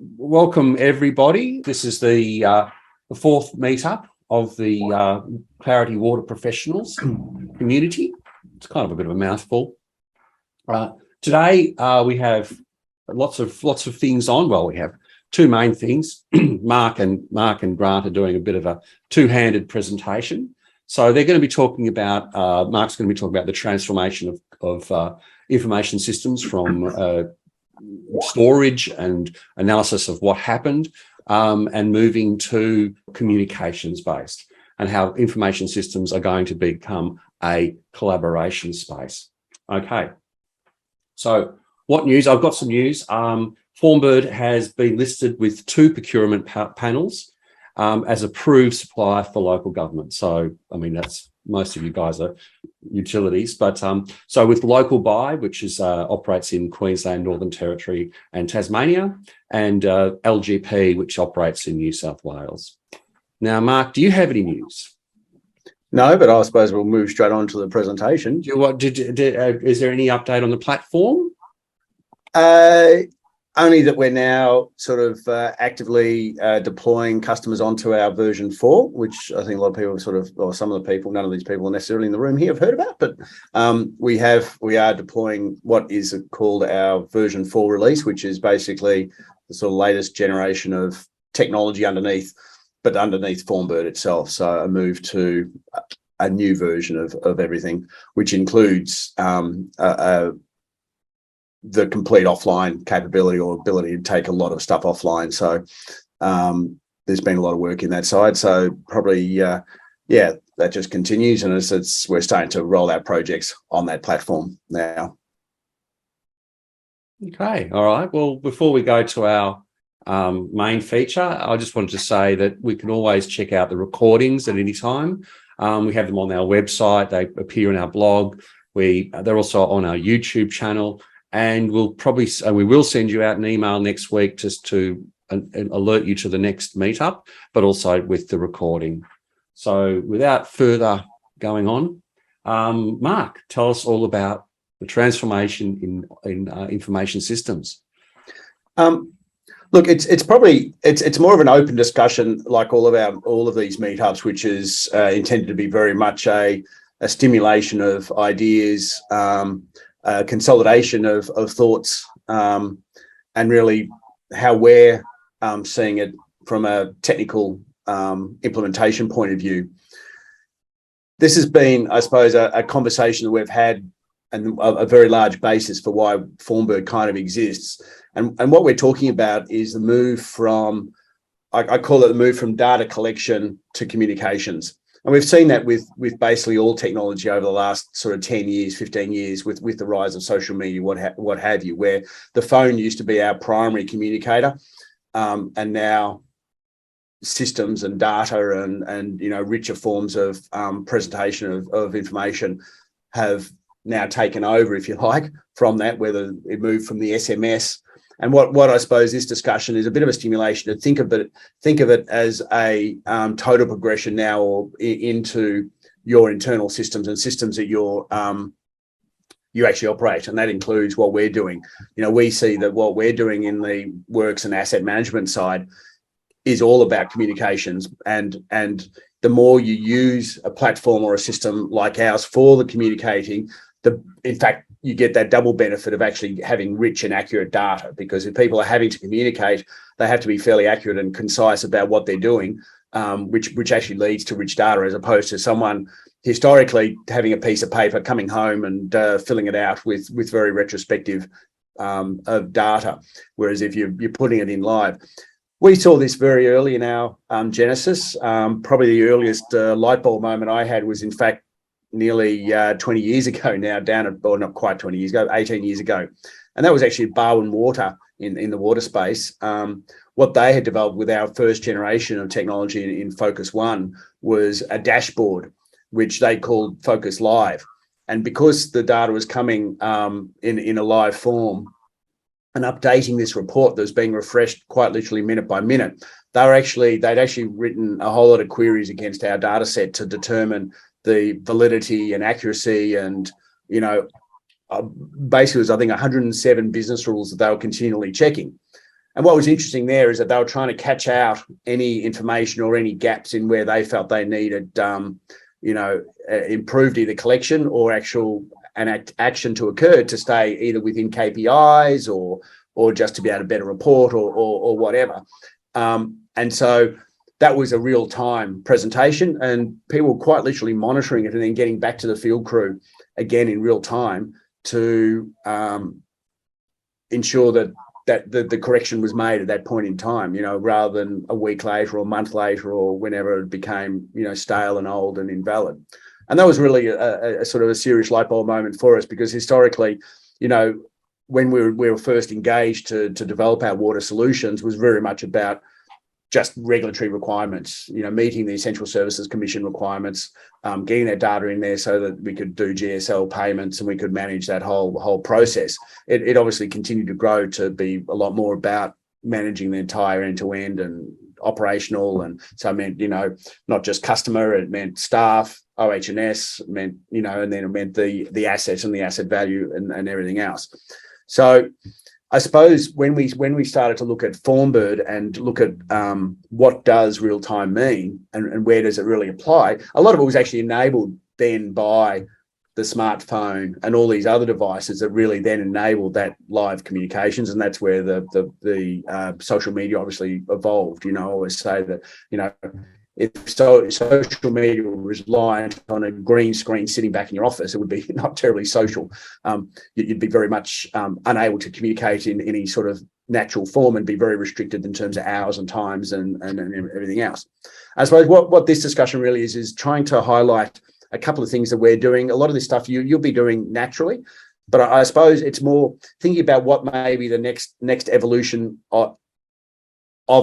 Welcome everybody. This is the fourth meetup of the Clarity Water Professionals community. It's kind of a bit of a mouthful. Today we have lots of things on. Well, we have two main things. Mark and Grant are doing a bit of a two-handed presentation. So they're going to be talking about, Mark's going to be talking about the transformation of information systems from storage and analysis of what happened and moving to communications based, and how information systems are going to become a collaboration space. Okay, so what news? I've got some news. Formbird has been listed with two procurement panels as approved supplier for local government. So, I mean, that's most of you guys are utilities, but so with Local Buy, which is operates in Queensland, Northern Territory and Tasmania, and LGP, which operates in New South Wales. Now, Mark, do you have any news? No, but I suppose we'll move straight on to the presentation. Is there any update on the platform? Only that we're now sort of actively deploying customers onto our version 4, which I think a lot of people or some of the people, none of these people necessarily in the room here have heard about, but we are deploying what is called our version 4 release, which is basically the sort of latest generation of technology underneath Formbird itself. So a move to a new version of everything, which includes the complete offline capability or ability to take a lot of stuff offline. So there's been a lot of work in that side. So probably, that just continues. And we're starting to roll out projects on that platform now. Okay. All right. Well, before we go to our main feature, I just wanted to say that we can always check out the recordings at any time. We have them on our website. They appear in our blog. They're also on our YouTube channel. And we will send you out an email next week just to alert you to the next meetup, but also with the recording. So without further going on, Mark, tell us all about the transformation in information systems. Look, it's more of an open discussion, like all of these meetups, which is intended to be very much a stimulation of ideas, consolidation of thoughts, and really how we're seeing it from a technical implementation point of view. This has been, I suppose, a conversation that we've had and a very large basis for why Formbird kind of exists. And what we're talking about is the move from, I call it the move from data collection to communications. And we've seen that with basically all technology over the last sort of 10 years, 15 years with the rise of social media, what have you, where the phone used to be our primary communicator. And now systems and data and richer forms of presentation of information have now taken over, if you like, from that, whether it moved from the SMS. And what I suppose this discussion is a bit of a stimulation to think of it as a total progression now, or into your internal systems and systems that you actually operate, and that includes what we're doing. We see that what we're doing in the works and asset management side is all about communications, and the more you use a platform or a system like ours for the communicating, in fact, you get that double benefit of actually having rich and accurate data, because if people are having to communicate, they have to be fairly accurate and concise about what they're doing, which actually leads to rich data, as opposed to someone historically having a piece of paper, coming home and filling it out with very retrospective of data. Whereas if you're putting it in live, we saw this very early in our genesis. Probably the earliest light bulb moment I had was, in fact, nearly 20 years ago now, not quite 20 years ago, 18 years ago. And that was actually Barwon Water in the water space. What they had developed with our first generation of technology in Focus One was a dashboard, which they called Focus Live. And because the data was coming in a live form and updating this report that was being refreshed quite literally minute by minute, they'd actually written a whole lot of queries against our data set to determine the validity and accuracy, and basically it was, I think, 107 business rules that they were continually checking. And what was interesting there is that they were trying to catch out any information or any gaps in where they felt they needed, improved either collection or action to occur to stay either within KPIs or just to be able to better report or whatever. And so that was a real-time presentation, and people were quite literally monitoring it and then getting back to the field crew again in real time to ensure that the correction was made at that point in time, rather than a week later or a month later or whenever it became, stale and old and invalid. And that was really a sort of a serious light bulb moment for us, because historically, when we were first engaged to develop our water solutions, was very much about just regulatory requirements, meeting the Essential Services Commission requirements, getting that data in there so that we could do GSL payments and we could manage that whole process. It obviously continued to grow to be a lot more about managing the entire end-to-end and operational. And so it meant, not just customer, it meant staff, OH&S, meant, and then it meant the assets and the asset value and everything else. So I suppose when we started to look at Formbird and look at what does real time mean and where does it really apply, a lot of it was actually enabled then by the smartphone and all these other devices that really then enabled that live communications, and that's where the social media obviously evolved. I always say that if social media was reliant on a green screen sitting back in your office, it would be not terribly social. You'd be very much unable to communicate in any sort of natural form and be very restricted in terms of hours and times and everything else. I suppose what this discussion really is trying to highlight a couple of things that we're doing. A lot of this stuff you'll be doing naturally, but I suppose it's more thinking about what maybe the next evolution of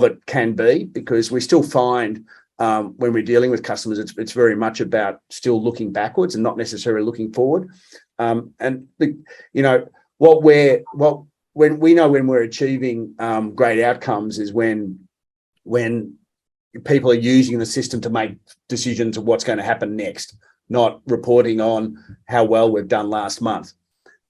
it can be, because we still find when we're dealing with customers, it's very much about still looking backwards and not necessarily looking forward. When we're achieving great outcomes is when people are using the system to make decisions of what's going to happen next, not reporting on how well we've done last month.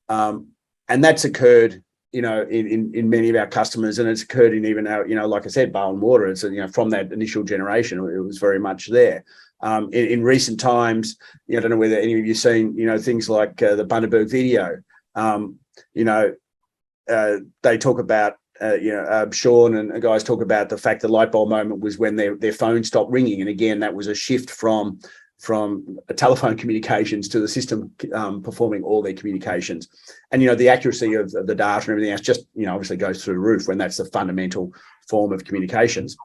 And that's occurred, in many of our customers, and it's occurred in even our, like I said, Barwon Water. It's, from that initial generation, it was very much there. In recent times, I don't know whether any of you've seen, things like the Bundaberg video. They talk about, Sean and guys talk about the fact the light bulb moment was when their phone stopped ringing. And again, that was a shift from a telephone communications to the system performing all their communications. And, the accuracy of the data and everything else just, obviously goes through the roof when that's the fundamental form of communications.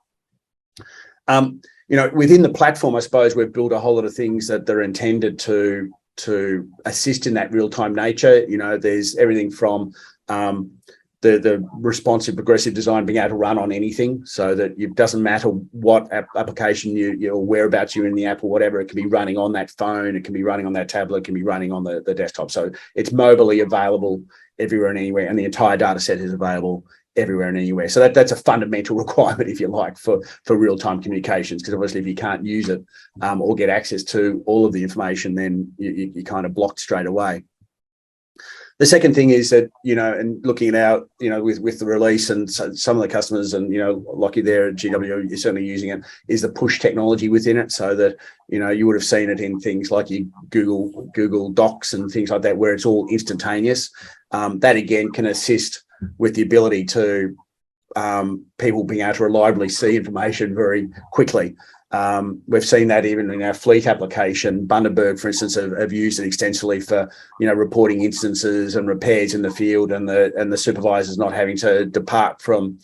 Within the platform, I suppose we've built a whole lot of things that are intended to assist in that real-time nature. There's everything from the responsive progressive design being able to run on anything, so that it doesn't matter what application or whereabouts you're in the app or whatever, it can be running on that phone, it can be running on that tablet, it can be running on the desktop. So it's mobily available everywhere and anywhere, and the entire data set is available everywhere and anywhere. So that's a fundamental requirement, if you like, for real-time communications, because obviously if you can't use it or get access to all of the information, then you're kind of blocked straight away. The second thing is that, and looking at our, with the release and some of the customers and, Lachie there at GW is certainly using it, is the push technology within it, so that, you would have seen it in things like your Google Docs and things like that, where it's all instantaneous. That again can assist with the ability to people being able to reliably see information very quickly. We've seen that even in our fleet application. Bundaberg, for instance, have used it extensively for, reporting instances and repairs in the field, and the supervisors not having to depart from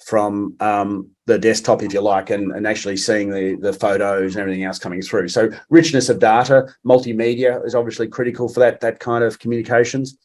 the desktop, if you like, and actually seeing the photos and everything else coming through. So richness of data, multimedia is obviously critical for that kind of communications.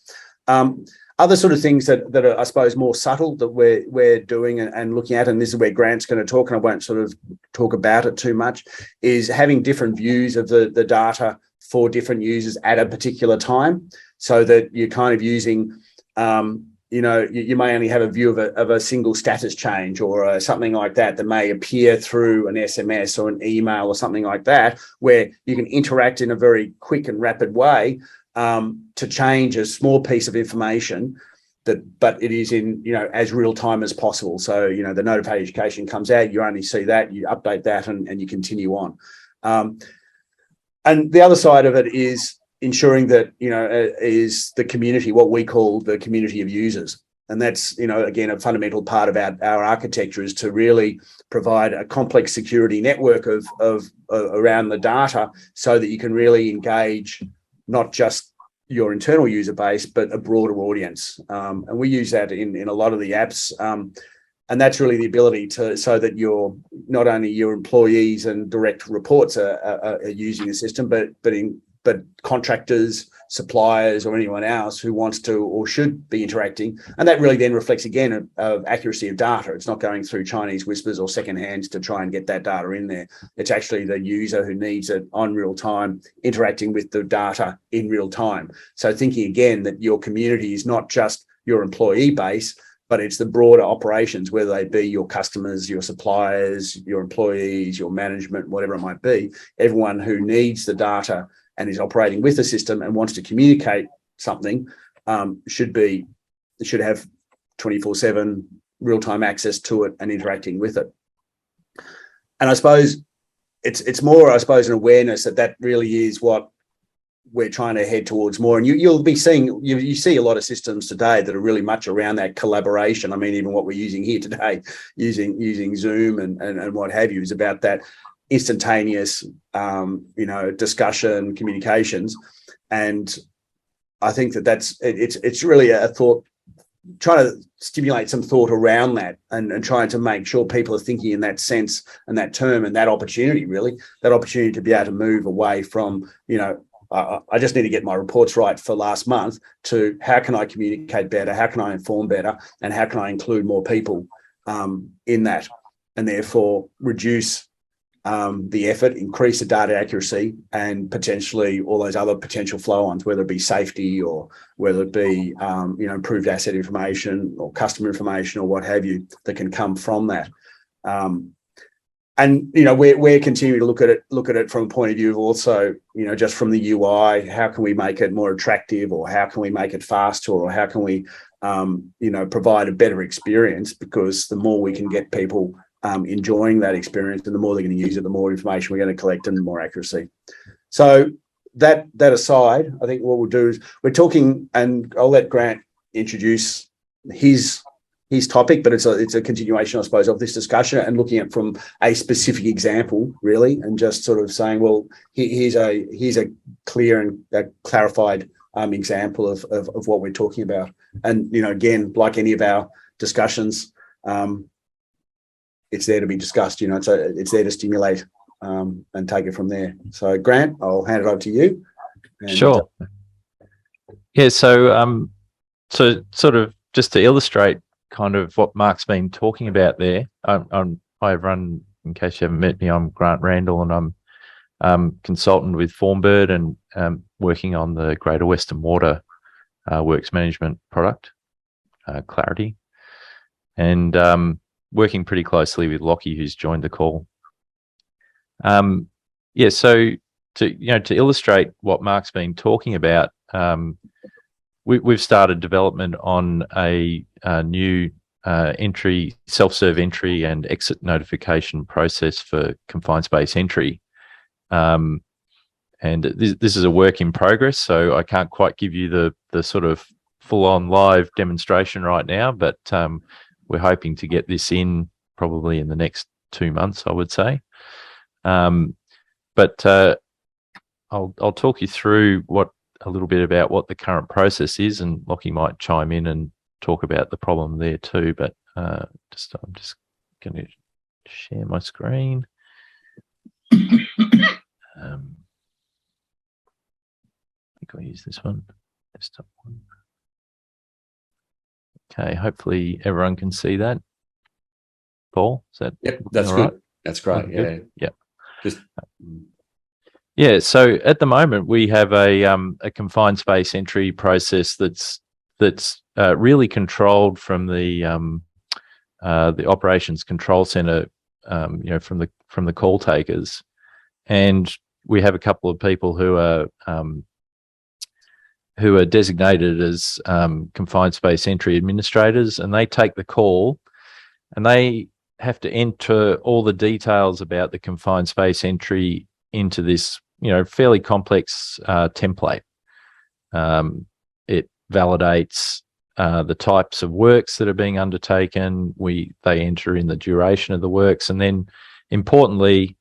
Other sort of things that are, I suppose, more subtle that we're doing and looking at, and this is where Grant's going to talk, and I won't sort of talk about it too much, is having different views of the data for different users at a particular time, so that you're kind of using, you may only have a view of a single status change or something like that may appear through an SMS or an email or something like that, where you can interact in a very quick and rapid way to change a small piece of information but it is in, as real time as possible. So, the notification comes out, you only see that, you update that, and you continue on. And the other side of it is ensuring that, is the community, what we call the community of users. And that's, again, a fundamental part of our architecture is to really provide a complex security network of around the data so that you can really engage not just your internal user base, but a broader audience. And we use that in a lot of the apps. And that's really the ability so that not only your employees and direct reports are using the system, but contractors, suppliers, or anyone else who wants to or should be interacting. And that really then reflects, again, of accuracy of data. It's not going through Chinese whispers or second hands to try and get that data in there. It's actually the user who needs it on real time, interacting with the data in real time. So thinking, again, that your community is not just your employee base, but it's the broader operations, whether they be your customers, your suppliers, your employees, your management, whatever it might be. Everyone who needs the data and is operating with the system and wants to communicate something should have 24/7 real-time access to it and interacting with it. And I suppose it's more, an awareness that really is what we're trying to head towards more. And you'll be seeing, you see a lot of systems today that are really much around that collaboration. I mean, even what we're using here today, using Zoom and what have you, is about that instantaneous, discussion, communications. And I think it's really a thought, trying to stimulate some thought around that and trying to make sure people are thinking in that sense and that term and that opportunity to be able to move away from, I just need to get my reports right for last month, to how can I communicate better, how can I inform better, and how can I include more people in that, and therefore reduce the effort, increase the data accuracy, and potentially all those other potential flow-ons, whether it be safety or whether it be improved asset information or customer information or what have you, that can come from that. And we're continuing to look at it from a point of view of also, just from the UI, how can we make it more attractive, or how can we make it faster, or how can we provide a better experience? Because the more we can get people enjoying that experience, and the more they're going to use it, the more information we're going to collect and the more accuracy. So that aside, I think what we'll do is we're talking, and I'll let Grant introduce his topic, but it's a continuation, I suppose, of this discussion, and looking at from a specific example, really, and just sort of saying, well, here's a clear and clarified example of what we're talking about. And again, like any of our discussions, it's there to be discussed. It's there to stimulate and take it from there. So, Grant, I'll hand it over to you. Sure. Yeah. So, so sort of just to illustrate kind of what Mark's been talking about there. I run, in case you haven't met me, I'm Grant Randall, and I'm consultant with Formbird and working on the Greater Western Water works management product, Clarity, and working pretty closely with Lachie, who's joined the call. Yeah, so to illustrate what Mark's been talking about, we've started development on a new self-serve entry and exit notification process for confined space entry. And this is a work in progress, so I can't quite give you the sort of full-on live demonstration right now, but we're hoping to get this in probably in the next 2 months, I would say. But I'll talk you through a little bit about what the current process is, and Lachie might chime in and talk about the problem there too. But I'm just going to share my screen. I think I'll use this one, desktop one. Okay, hopefully everyone can see that. Paul, is that? Yep, that's good. Right? That's great. Yeah. Yeah. Just. Yeah, so at the moment we have a confined space entry process that's really controlled from the operations control center, from the call takers, and we have a couple of people who are who are designated as confined space entry administrators, and they take the call, and they have to enter all the details about the confined space entry into this, fairly complex template. It validates the types of works that are being undertaken. They enter in the duration of the works, and then importantly,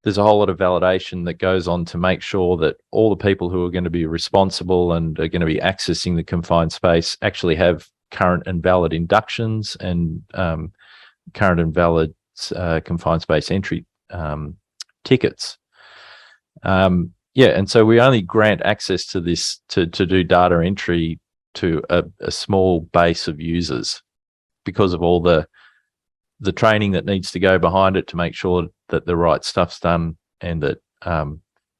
there's a whole lot of validation that goes on to make sure that all the people who are going to be responsible and are going to be accessing the confined space actually have current and valid inductions and current and valid confined space entry tickets. And so we only grant access to this to do data entry to a small base of users because of all the training that needs to go behind it to make sure that the right stuff's done and that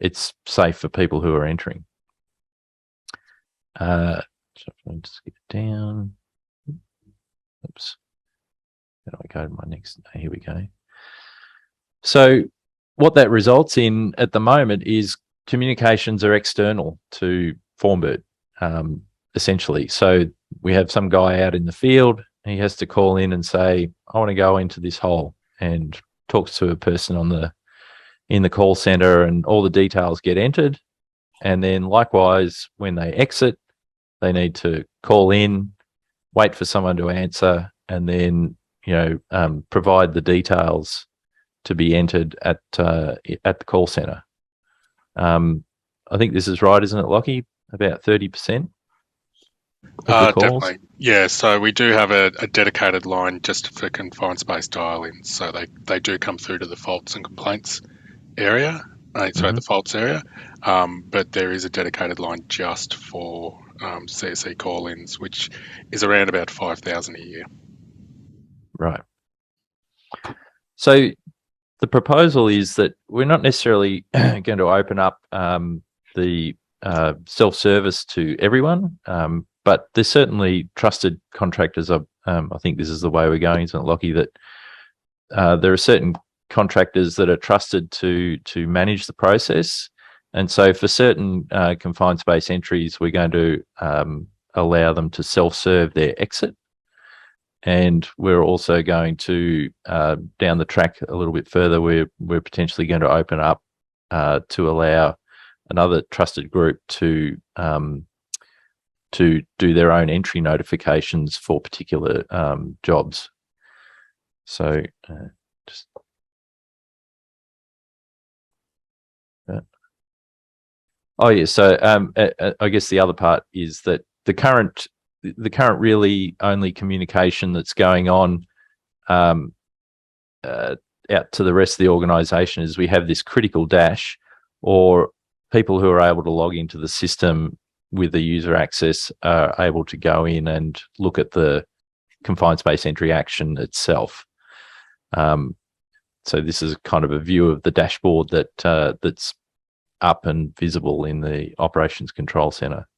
it's safe for people who are entering. So if I just skip down. Oops. How do I go to my next? Here we go. So what that results in at the moment is communications are external to Formbird, essentially. So we have some guy out in the field. He has to call in and say, I want to go into this hole, and talks to a person in the call center, and all the details get entered. And then likewise, when they exit, they need to call in, wait for someone to answer, and then, provide the details to be entered at the call center. I think this is right, isn't it, Lachie? About 30%? Definitely. Yeah, so we do have a dedicated line just for confined space dial-ins. So they do come through to the faults and complaints area, the faults area. But there is a dedicated line just for CSE call-ins, which is around about 5,000 a year. Right. So the proposal is that we're not necessarily going to open up the self-service to everyone, but there's certainly trusted contractors. I think this is the way we're going, isn't it, Lachie? That there are certain contractors that are trusted to manage the process, and so for certain confined space entries, we're going to allow them to self-serve their exit, and we're also going to down the track a little bit further. We're potentially going to open up to allow another trusted group to do their own entry notifications for particular jobs. So just so I guess the other part is that the current really only communication that's going on out to the rest of the organisation is we have this critical dash, or people who are able to log into the system with the user access are able to go in and look at the confined space entry action itself. So this is kind of a view of the dashboard that's up and visible in the operations control center.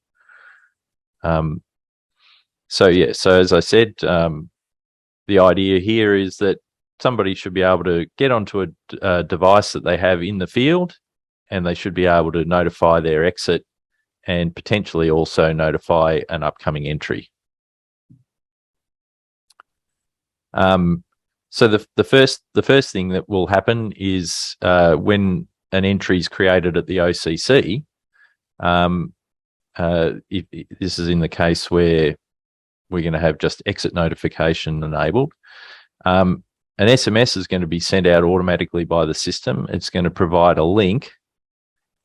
So as I said, the idea here is that somebody should be able to get onto a device that they have in the field, and they should be able to notify their exit and potentially also notify an upcoming entry. So the first thing that will happen is when an entry is created at the OCC, if this is in the case where we're going to have just exit notification enabled, an SMS is going to be sent out automatically by the system. It's going to provide a link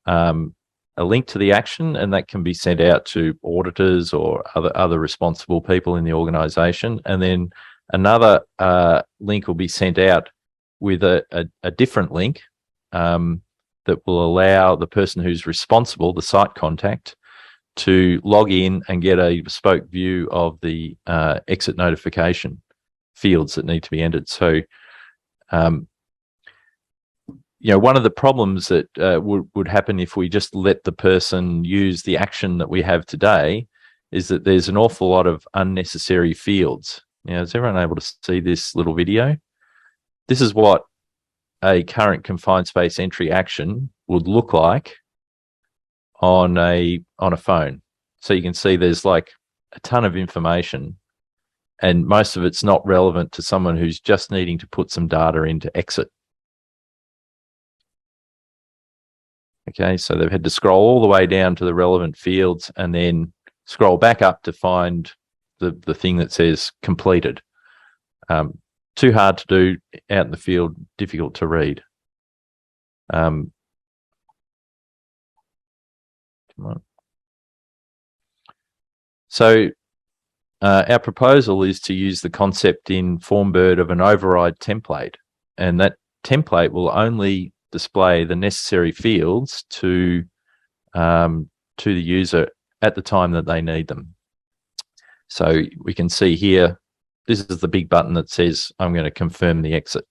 to the action, and that can be sent out to auditors or other responsible people in the organisation. And then another link will be sent out with a different link that will allow the person who's responsible, the site contact, to log in and get a bespoke view of the exit notification fields that need to be entered. So, one of the problems that would happen if we just let the person use the action that we have today is that there's an awful lot of unnecessary fields. Now, is everyone able to see this little video? This is what a current confined space entry action would look like on a phone. So you can see there's like a ton of information, and most of it's not relevant to someone who's just needing to put some data into exit. Okay, so they've had to scroll all the way down to the relevant fields and then scroll back up to find the thing that says completed. Too hard to do out in the field, difficult to read. Come on. So our proposal is to use the concept in Formbird of an override template, and that template will only display the necessary fields to the user at the time that they need them. So we can see here, this is the big button that says, I'm going to confirm the exit.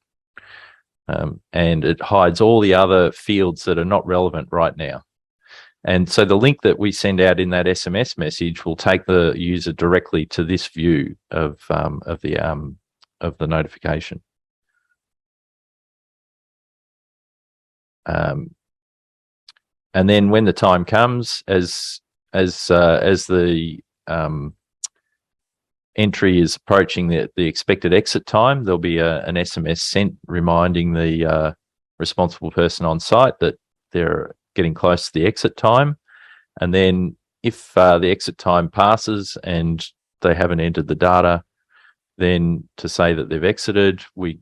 And it hides all the other fields that are not relevant right now. And so the link that we send out in that SMS message will take the user directly to this view of the notification. And then when the time comes, as the entry is approaching the expected exit time, there'll be an SMS sent reminding the responsible person on site that they're getting close to the exit time. And then if the exit time passes and they haven't entered the data, then to say that they've exited, we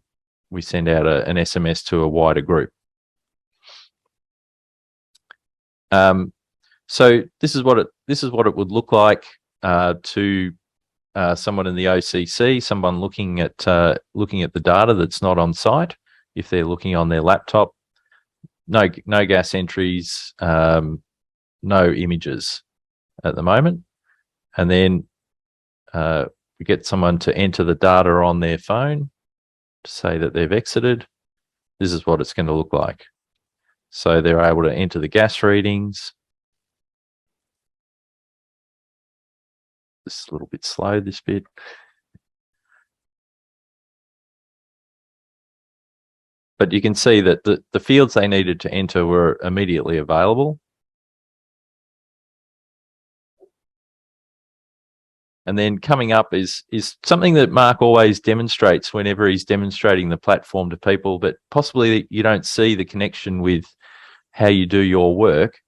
send out an SMS to a wider group. So this is what it would look like to someone in the OCC, someone looking at the data that's not on site. If they're looking on their laptop, no gas entries, no images at the moment, and then we get someone to enter the data on their phone to say that they've exited. This is what it's going to look like. So they're able to enter the gas readings. This is a little bit slow, this bit. But you can see that the fields they needed to enter were immediately available. And then coming up is something that Mark always demonstrates whenever he's demonstrating the platform to people, but possibly you don't see the connection with how you do your work.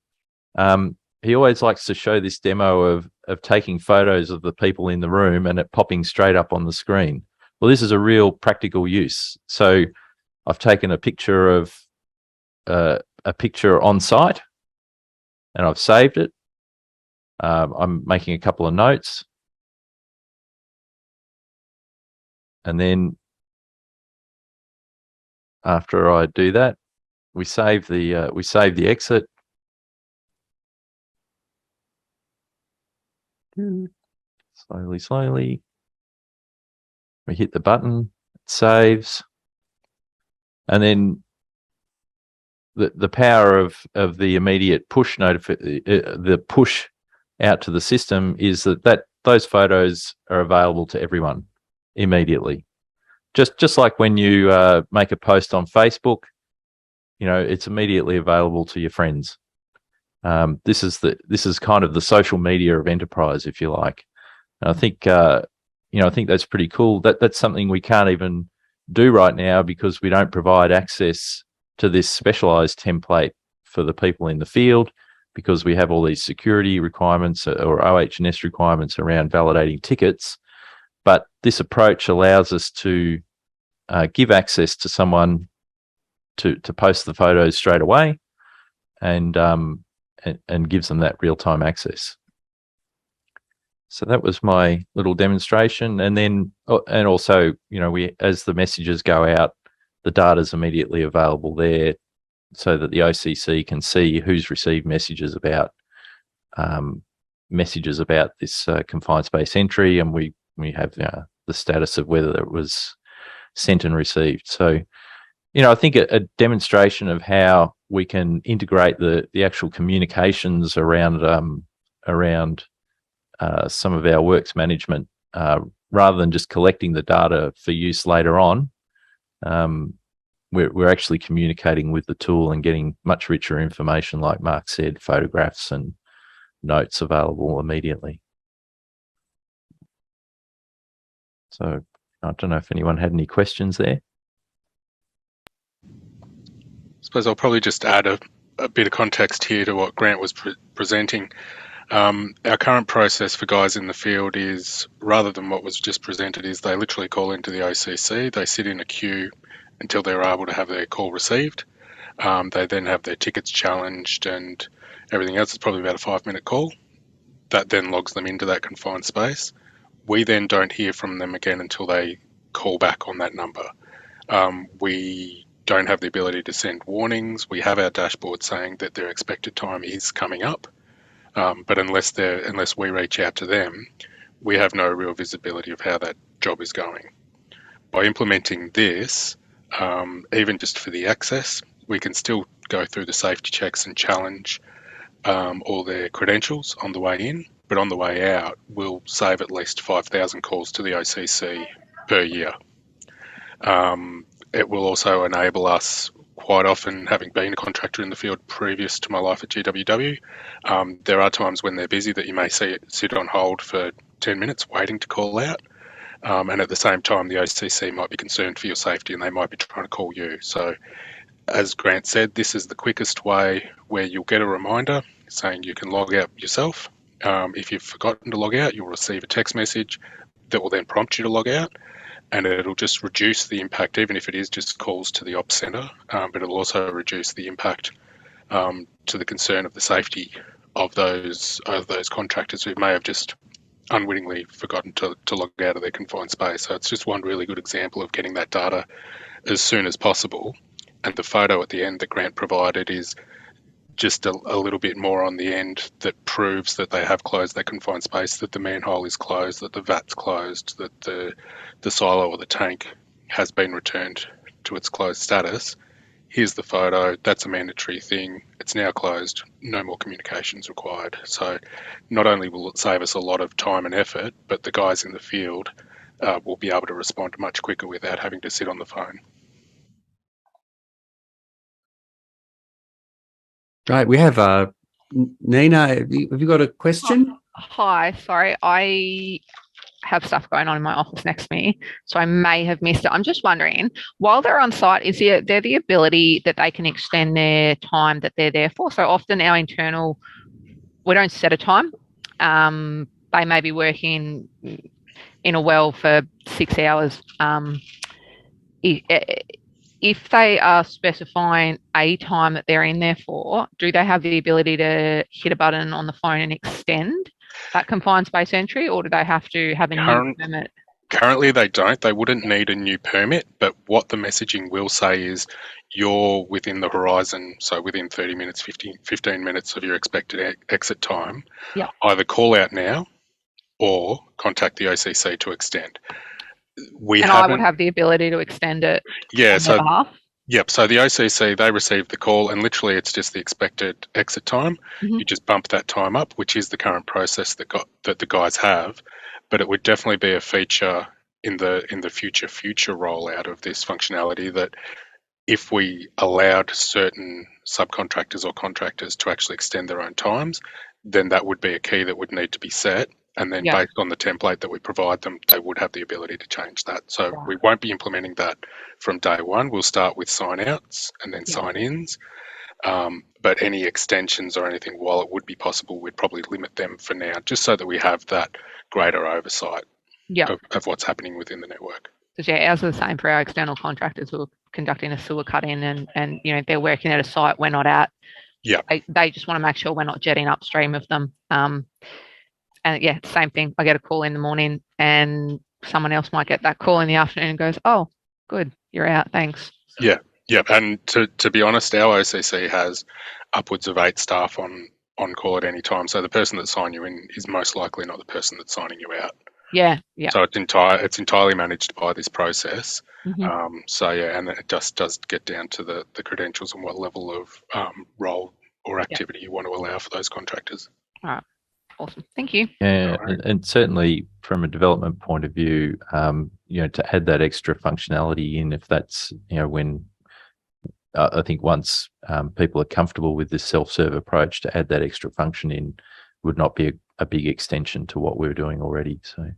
He always likes to show this demo of taking photos of the people in the room and it popping straight up on the screen. Well, this is a real practical use. So I've taken a picture of a picture on site and I've saved it. I'm making a couple of notes. And then after I do that, we save the exit. Slowly. We hit the button, it saves. And then the power of the immediate push the push out to the system is that those photos are available to everyone immediately. Just like when you make a post on Facebook, it's immediately available to your friends. This is kind of the social media of enterprise, if you like. And I think I think that's pretty cool. That's something we can't even do right now because we don't provide access to this specialised template for the people in the field, because we have all these security requirements or OH&S requirements around validating tickets. But this approach allows us to give access to someone to post the photos straight away, and gives them that real-time access. So that was my little demonstration, and then also we, as the messages go out, the data is immediately available there, so that the OCC can see who's received messages about this confined space entry, and we have the status of whether it was sent and received. So I think a demonstration of how we can integrate the actual communications around some of our works management, rather than just collecting the data for use later on. we're actually communicating with the tool and getting much richer information, like Mark said, photographs and notes available immediately. So I don't know if anyone had any questions there. I suppose I'll probably just add a bit of context here to what Grant was presenting. Our current process for guys in the field is, rather than what was just presented, is they literally call into the OCC, they sit in a queue until they're able to have their call received. They then have their tickets challenged and everything else. It's probably about a 5-minute call. That then logs them into that confined space. We then don't hear from them again until they call back on that number. We don't have the ability to send warnings. We have our dashboard saying that their expected time is coming up, but unless we reach out to them, we have no real visibility of how that job is going. By implementing this, even just for the access, we can still go through the safety checks and challenge all their credentials on the way in, but on the way out, we'll save at least 5,000 calls to the OCC per year. It will also enable us, quite often, having been a contractor in the field previous to my life at GWW, there are times when they're busy that you may see it sit on hold for 10 minutes waiting to call out. And at the same time, the OCC might be concerned for your safety and they might be trying to call you. So as Grant said, this is the quickest way where you'll get a reminder saying you can log out yourself. If you've forgotten to log out, you'll receive a text message that will then prompt you to log out, and it'll just reduce the impact, even if it is just calls to the ops centre, but it'll also reduce the impact to the concern of the safety of those contractors who may have just unwittingly forgotten to log out of their confined space. So it's just one really good example of getting that data as soon as possible. And the photo at the end that Grant provided is just a little bit more on the end that proves that they have closed their confined space, that the manhole is closed, that the vat's closed, that the silo or the tank has been returned to its closed status. Here's the photo. That's a mandatory thing. It's now closed. No more communications required. So not only will it save us a lot of time and effort, but the guys in the field will be able to respond much quicker without having to sit on the phone. Right. We have Nina. Have you got a question? Hi, sorry. I have stuff going on in my office next to me, so I may have missed it. I'm just wondering, while they're on site, is there the ability that they can extend their time that they're there for? So often our internal, we don't set a time. They may be working in a well for 6 hours. If they are specifying a time that they're in there for, do they have the ability to hit a button on the phone and extend that confined space entry, or do they have to have a new permit? Currently, they don't. They wouldn't need a new permit, but what the messaging will say is you're within the horizon, so within 30 minutes, 15 minutes of your expected exit time. Yeah. Either call out now or contact the OCC to extend. I would have the ability to extend it on their behalf? Yep. So the OCC, they receive the call and literally it's just the expected exit time. Mm-hmm. You just bump that time up, which is the current process that the guys have. But it would definitely be a feature in the future rollout of this functionality that if we allowed certain subcontractors or contractors to actually extend their own times, then that would be a key that would need to be set. And then based on the template that we provide them, they would have the ability to change that. So we won't be implementing that from day one. We'll start with sign-outs and then sign-ins. But any extensions or anything, while it would be possible, we'd probably limit them for now, just so that we have that greater oversight of what's happening within the network. Because ours are the same for our external contractors who are conducting a sewer cut-in and they're working at a site we're not at. Yeah. They just want to make sure we're not jetting upstream of them. And same thing. I get a call in the morning and someone else might get that call in the afternoon and goes, oh, good, you're out, thanks. Yeah. And to be honest, our OCC has upwards of 8 staff on call at any time. So the person that signed you in is most likely not the person that's signing you out. Yeah. So it's entirely managed by this process. Mm-hmm. And it just does get down to the credentials and what level of role or activity you want to allow for those contractors. All right. Awesome. Thank you. Yeah, and certainly from a development point of view, to add that extra functionality in, if that's, when I think once people are comfortable with this self-serve approach, to add that extra function in would not be a big extension to what we're doing already. So.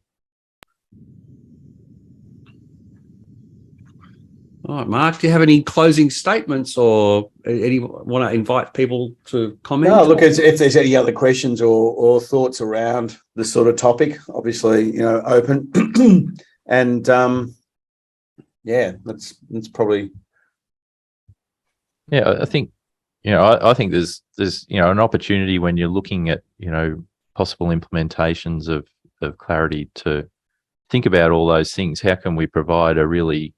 All right, Mark, do you have any closing statements or want to invite people to comment? No, look, if there's any other questions or thoughts around this sort of topic, obviously, open. And that's probably. Yeah, I think, I think there's an opportunity when you're looking at, possible implementations of Clarity to think about all those things. How can we provide a really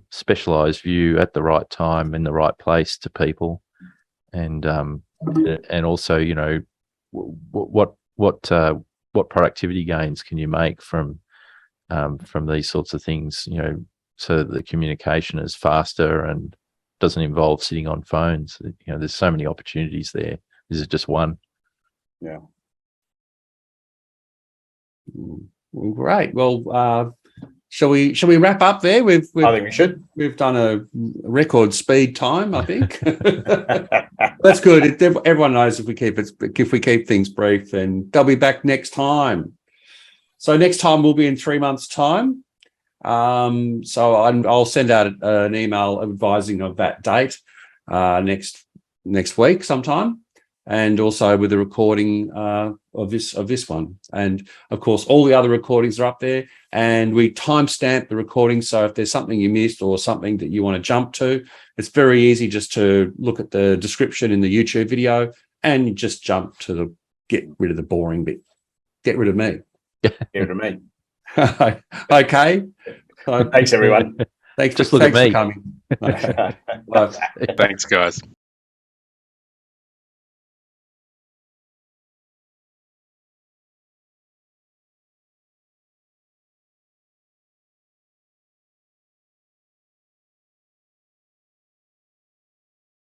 specialised view at the right time in the right place to people, and also what productivity gains can you make from these sorts of things, so that the communication is faster and doesn't involve sitting on phones. There's so many opportunities there. This is just one. Yeah. Well, great. Well, shall we wrap up there? I think we should. We've done a record speed time, I think. That's good. Everyone knows if we keep things brief, then they'll be back next time. So next time will be in 3 months' time. So I'll send out an email advising of that date next week sometime, and also with the recording of this one. And of course, all the other recordings are up there, and we timestamp the recording. So if there's something you missed or something that you want to jump to, it's very easy just to look at the description in the YouTube video and just jump to get rid of the boring bit. Get rid of me. Get rid of me. Okay. Thanks, everyone. Thanks for coming. Okay. Bye. Thanks, guys.